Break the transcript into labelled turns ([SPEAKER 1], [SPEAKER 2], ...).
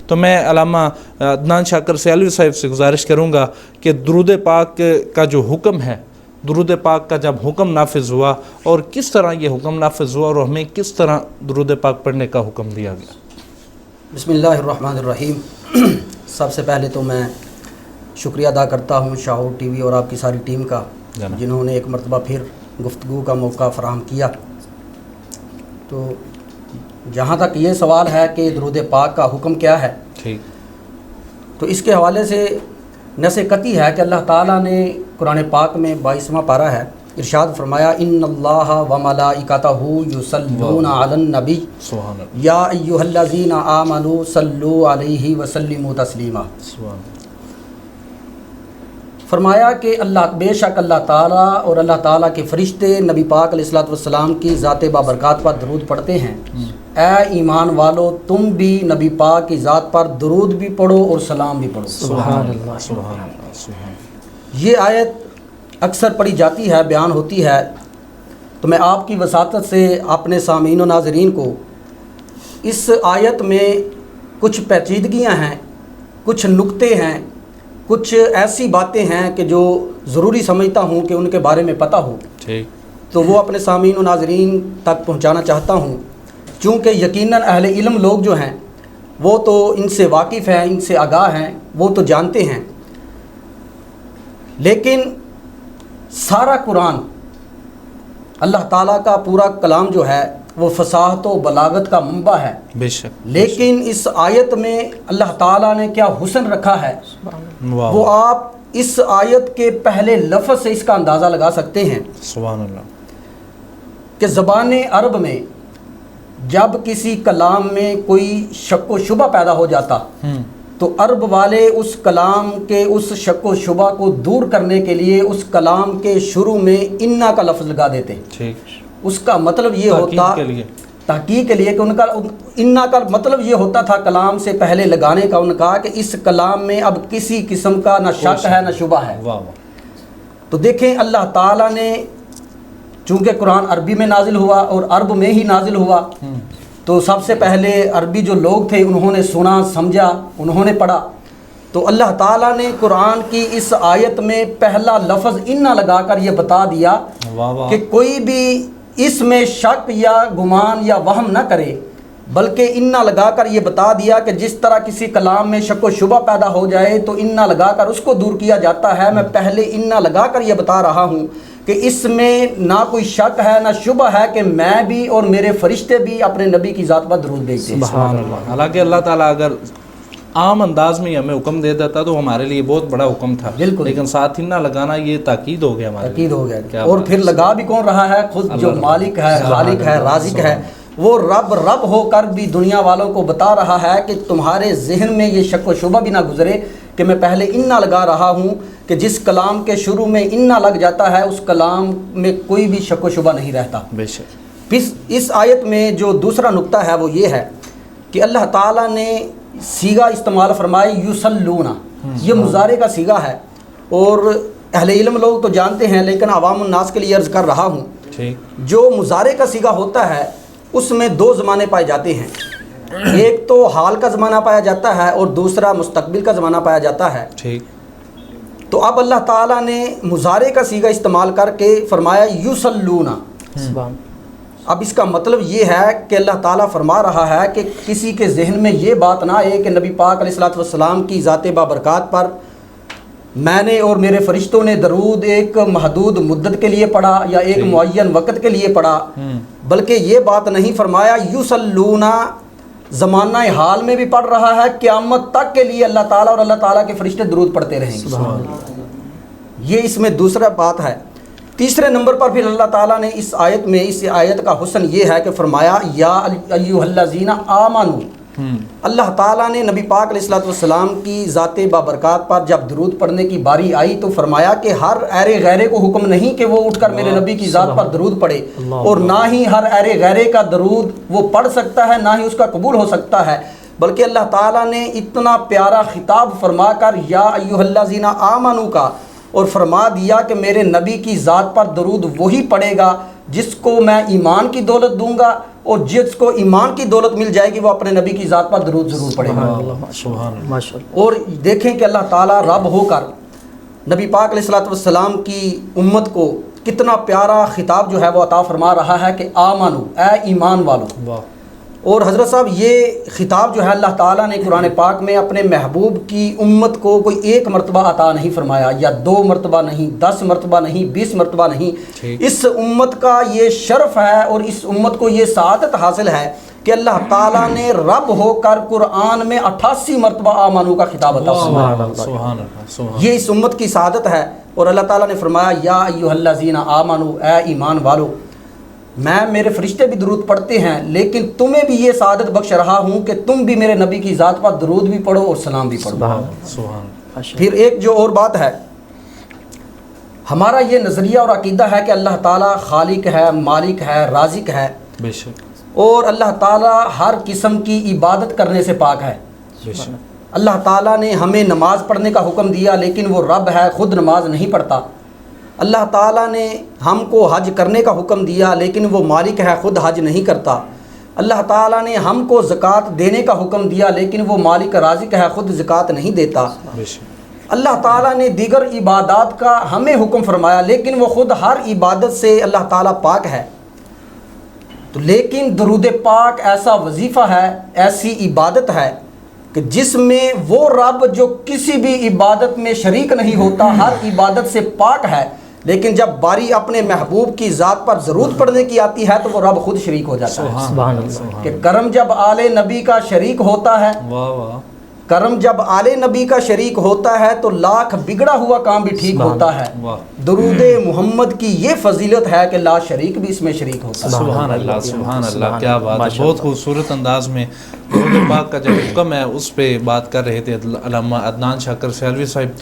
[SPEAKER 1] تو میں علامہ عدنان شاکر سیالوی صاحب سے گزارش کروں گا کہ درود پاک کا جو حکم ہے، درود پاک کا جب حکم نافذ ہوا اور کس طرح یہ حکم نافذ ہوا اور ہمیں کس طرح درود پاک پڑھنے کا حکم دیا گیا؟
[SPEAKER 2] بسم اللہ الرحمن الرحیم۔ سب سے پہلے تو میں شکریہ ادا کرتا ہوں شاہور ٹی وی اور آپ کی ساری ٹیم کا، جنہوں نے ایک مرتبہ پھر گفتگو کا موقع فراہم کیا۔ تو جہاں تک یہ سوال ہے کہ درود پاک کا حکم کیا ہے، تو اس کے حوالے سے نص قطعی ہے کہ اللہ تعالیٰ نے قرآن پاک میں 22واں پارہ ہے، ارشاد فرمایا ان اللہ و ملائکتہ یصلون علی النبی یا ایھا الذین آمنوا صلوا علیہ وسلموا تسلیما۔ فرمایا کہ بے شک اللہ تعالیٰ اور اللہ تعالیٰ کے فرشتے نبی پاک علیہ الصلوۃ والسلام کی ذات بابرکات پر درود پڑھتے ہیں۔ اے ایمان والو، تم بھی نبی پاک کی ذات پر درود بھی پڑھو اور سلام بھی پڑھو۔
[SPEAKER 1] سبحان اللہ، سبحان اللہ، سبحان۔
[SPEAKER 2] یہ آیت اکثر پڑھی جاتی ہے، بیان ہوتی ہے، تو میں آپ کی وساطت سے اپنے سامعین و ناظرین کو اس آیت میں کچھ پیچیدگیاں ہیں، کچھ نکتے ہیں، کچھ ایسی باتیں ہیں کہ جو ضروری سمجھتا ہوں کہ ان کے بارے میں پتہ ہو، تو وہ اپنے سامعین و ناظرین تک پہنچانا چاہتا ہوں، چونکہ یقیناً اہل علم لوگ جو ہیں وہ تو ان سے واقف ہیں، ان سے آگاہ ہیں، وہ تو جانتے ہیں، لیکن سارا قرآن اللہ تعالیٰ کا پورا کلام جو ہے وہ فصاحت و بلاغت کا منبع ہے،
[SPEAKER 1] بے شک،
[SPEAKER 2] لیکن اس آیت میں اللہ تعالیٰ نے کیا حسن رکھا ہے وہ آپ اس آیت کے پہلے لفظ سے اس کا اندازہ لگا سکتے ہیں۔
[SPEAKER 1] سبحان اللہ،
[SPEAKER 2] کہ زبان عرب میں جب کسی کلام میں کوئی شک و شبہ پیدا ہو جاتا تو عرب والے اس کلام کے اس شک و شبہ کو دور کرنے کے لیے اس کلام کے شروع میں انا کا لفظ لگا دیتے۔ اس کا مطلب یہ ہوتا، تحقیق کے لیے کہ ان کا انا کا مطلب یہ ہوتا تھا کلام سے پہلے لگانے کا ان کا، کہ اس کلام میں اب کسی قسم کا نہ شک ہے نہ شبہ ہے۔ تو دیکھیں اللہ تعالیٰ نے چونکہ قرآن عربی میں نازل ہوا اور عرب میں ہی نازل ہوا، تو سب سے پہلے عربی جو لوگ تھے انہوں نے سنا، سمجھا، انہوں نے پڑھا، تو اللہ تعالیٰ نے قرآن کی اس آیت میں پہلا لفظ انا لگا کر یہ بتا دیا کہ کوئی بھی اس میں شک یا گمان یا وہم نہ کرے، بلکہ انا لگا کر یہ بتا دیا کہ جس طرح کسی کلام میں شک و شبہ پیدا ہو جائے تو انا لگا کر اس کو دور کیا جاتا ہے، میں پہلے انا لگا کر یہ بتا رہا ہوں کہ اس میں نہ کوئی شک ہے نہ شبہ ہے کہ میں بھی اور میرے فرشتے بھی اپنے نبی کی ذات پر درود بھیجتے ہیں۔
[SPEAKER 1] سبحان اللہ۔ حالانکہ اللہ تعالیٰ اگر عام انداز میں ہمیں حکم دے دیتا تو ہمارے لیے بہت بڑا حکم تھا،
[SPEAKER 2] بالکل،
[SPEAKER 1] لیکن ساتھ ہی نہ لگانا یہ تاکید ہو گیا، ہمارے
[SPEAKER 2] تاکید ہو گیا۔ اور پھر لگا بھی کون رہا ہے؟ خود جو مالک ہے، خالق ہے، رازق ہے، وہ رب ہو کر بھی دنیا والوں کو بتا رہا ہے کہ تمہارے ذہن میں یہ شک و شبہ بھی نہ گزرے کہ میں پہلے انا لگا رہا ہوں، کہ جس کلام کے شروع میں انا لگ جاتا ہے اس کلام میں کوئی بھی شک و شبہ نہیں رہتا۔
[SPEAKER 1] بے شک۔
[SPEAKER 2] پھر اس آیت میں جو دوسرا نقطہ ہے وہ یہ ہے کہ اللہ تعالیٰ نے صیغہ استعمال فرمائی یصلون، یہ مضارع کا صیغہ ہے، اور اہل علم لوگ تو جانتے ہیں لیکن عوام الناس کے لیے عرض کر رہا ہوں، جو مضارع کا صیغہ ہوتا ہے اس میں دو زمانے پائے جاتے ہیں، ایک تو حال کا زمانہ پایا جاتا ہے اور دوسرا مستقبل کا زمانہ پایا جاتا ہے۔ تو اب اللہ تعالیٰ نے مضارع کا صیغہ استعمال کر کے فرمایا یصلون۔ اب اس کا مطلب یہ ہے کہ اللہ تعالیٰ فرما رہا ہے کہ کسی کے ذہن میں یہ بات نہ آئے کہ نبی پاک علیہ الصلوۃ والسلام کی ذات بابرکات پر میں نے اور میرے فرشتوں نے درود ایک محدود مدت کے لیے پڑھا یا ایک معین وقت کے لیے پڑھا، بلکہ یہ بات نہیں فرمایا یصلون زمانہ حال میں بھی پڑھ رہا ہے، قیامت تک کے لیے اللہ تعالیٰ اور اللہ تعالیٰ کے فرشتے درود پڑھتے رہیں گے۔ یہ اس میں دوسرا بات ہے۔ تیسرے نمبر پر پھر اللہ تعالیٰ نے اس آیت میں، اس آیت کا حسن یہ ہے کہ فرمایا یا ایھا الذین آمنوا، اللہ تعالیٰ نے نبی پاک علیہ الصلوۃ والسلام کی ذات بابرکات پر جب درود پڑھنے کی باری آئی تو فرمایا کہ ہر ایرے غیرے کو حکم نہیں کہ وہ اٹھ کر میرے نبی کی ذات پر درود پڑھے، اور نہ ہی ہر ایرے غیرے کا درود وہ پڑھ سکتا ہے، نہ ہی اس کا قبول ہو سکتا ہے، بلکہ اللہ تعالیٰ نے اتنا پیارا خطاب فرما کر یا ایھا الذین آمنوا کا اور فرما دیا کہ میرے نبی کی ذات پر درود وہی پڑھے گا جس کو میں ایمان کی دولت دوں گا اور جس کو ایمان کی دولت مل جائے گی وہ اپنے نبی کی ذات پر درود ضرور پڑھے گا۔
[SPEAKER 1] سبحان اللہ۔
[SPEAKER 3] ماشاء اللہ۔
[SPEAKER 2] اور دیکھیں کہ اللہ تعالیٰ رب ہو کر نبی پاک علیہ الصلوۃ والسلام کی امت کو کتنا پیارا خطاب جو ہے وہ عطا فرما رہا ہے کہ آمنو، اے ایمان والو۔
[SPEAKER 1] واہ،
[SPEAKER 2] اور حضرت صاحب یہ خطاب جو ہے اللہ تعالیٰ نے قرآن پاک میں اپنے محبوب کی امت کو کوئی ایک مرتبہ عطا نہیں فرمایا، یا 2 مرتبہ نہیں، 10 مرتبہ نہیں، 20 مرتبہ نہیں۔
[SPEAKER 1] ٹھیک۔
[SPEAKER 2] اس امت کا یہ شرف ہے اور اس امت کو یہ سعادت حاصل ہے کہ اللہ تعالیٰ نے رب ہو کر قرآن میں 88 مرتبہ آمنو کا خطاب عطا فرمایا۔
[SPEAKER 1] سبحان اللہ، سبحان اللہ۔
[SPEAKER 2] یہ اس امت کی سعادت ہے۔ اور اللہ تعالیٰ نے فرمایا یا ایھا الذین آمنو، اے ایمان والو، میں میرے فرشتے بھی درود پڑھتے ہیں لیکن تمہیں بھی یہ سعادت بخش رہا ہوں کہ تم بھی میرے نبی کی ذات پر درود بھی پڑھو اور سلام بھی پڑھو۔
[SPEAKER 1] سبحان اللہ۔
[SPEAKER 2] پھر ایک جو اور بات ہے، ہمارا یہ نظریہ اور عقیدہ ہے کہ اللہ تعالیٰ خالق ہے، مالک ہے، رازق ہے،
[SPEAKER 1] بے شک،
[SPEAKER 2] اور اللہ تعالیٰ ہر قسم کی عبادت کرنے سے پاک ہے۔
[SPEAKER 1] بے شک،
[SPEAKER 2] اللہ تعالیٰ نے ہمیں نماز پڑھنے کا حکم دیا لیکن وہ رب ہے، خود نماز نہیں پڑھتا۔ اللہ تعالیٰ نے ہم کو حج کرنے کا حکم دیا لیکن وہ مالک ہے، خود حج نہیں کرتا۔ اللہ تعالیٰ نے ہم کو زکوٰۃ دینے کا حکم دیا لیکن وہ مالک رازق ہے، خود زکوٰۃ نہیں دیتا۔
[SPEAKER 1] بے شک،
[SPEAKER 2] اللہ تعالیٰ نے دیگر عبادات کا ہمیں حکم فرمایا لیکن وہ خود ہر عبادت سے اللہ تعالیٰ پاک ہے۔ تو لیکن درود پاک ایسا وظیفہ ہے، ایسی عبادت ہے کہ جس میں وہ رب جو کسی بھی عبادت میں شریک نہیں ہوتا، ہر عبادت سے پاک ہے، لیکن جب باری اپنے محبوب کی ذات پر ضرورت پڑنے کی آتی ہے تو وہ رب خود شریک ہو جاتا ہے۔
[SPEAKER 3] سبحان اللہ۔
[SPEAKER 2] کہ کرم جب آل نبی کا شریک ہوتا ہے،
[SPEAKER 1] واہ واہ،
[SPEAKER 2] کرم جب آل نبی کا شریک ہوتا ہے تو لاکھ بگڑا ہوا کام بھی ٹھیک ہوتا ہے۔
[SPEAKER 1] واہ،
[SPEAKER 2] درود محمد کی یہ فضیلت ہے کہ لا شریک بھی اس میں شریک ہوتا ہے۔
[SPEAKER 1] سبحان اللہ، سبحان اللہ، کیا بات ہے۔ بہت خوبصورت انداز میں درود پاک کا جو حکم ہے اس پہ بات کر رہے تھے علامہ عدنان شاکر سیالوی صاحب۔